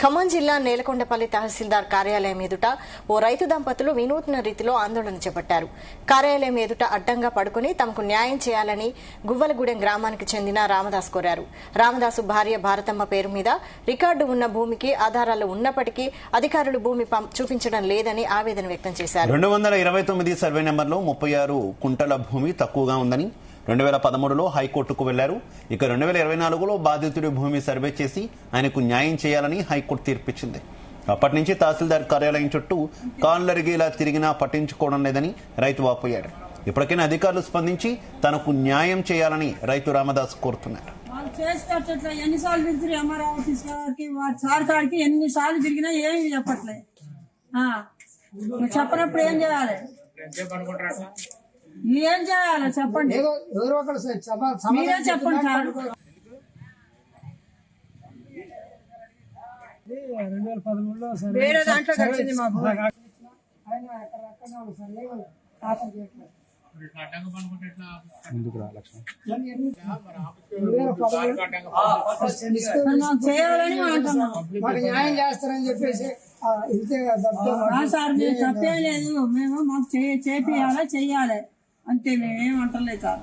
ఖమ్మం జిల్లా నేలకొండపల్లి తహసీల్దార్ కార్యాలయం ఎదుట ఓ రైతు దంపతులు వినూత్న రీతిలో ఆందోళన చేపట్టారు. కార్యాలయం ఎదుట అడ్డంగా పడుకుని తమకు న్యాయం చేయాలని గువ్వలగూడెం గ్రామానికి చెందిన రామదాస్ కోరారు. రామదాసు భార్య భారతమ్మ పేరు మీద రికార్డు ఉన్న భూమికి ఆధారాలు ఉన్నప్పటికీ అధికారులు భూమి చూపించడం లేదని ఆవేదన వ్యక్తం చేశారు. 229 సర్వే నెంబర్లో 36 కుంటల భూమి తక్కువగా ఉందని 2013లో హైకోర్టుకు వెళ్లారు. ఇక 2024లో బాధితుడి భూమి సర్వే చేసి ఆయనకు న్యాయం చేయాలని హైకోర్టు తీర్పిచ్చింది. అప్పటి నుంచి తహసీల్దార్ కార్యాలయం చుట్టూ కాళ్లరిగేలా తిరిగినా పట్టించుకోవడం లేదని రైతు వాపోయాడు. ఇప్పటికైనా అధికారులు స్పందించి తనకు న్యాయం చేయాలని రైతు రామదాస్ కోరుతున్నారు. ఎన్నిసార్లు తిరిగినా ఏమి చెప్పట్లే, చెప్పనప్పుడు ఏం చేయాలి, ఏం చేయాలి చెప్పండి, మీరే చెప్పండి సార్. వేరే దాంట్లో వచ్చింది మాకు. చేయాలని అంటున్నాం సార్. మేము తప్పేం లేదు, మేము మాకు చేపియాలా చెయ్యాలి అంతే, మేమేం అంటలేదు సార్.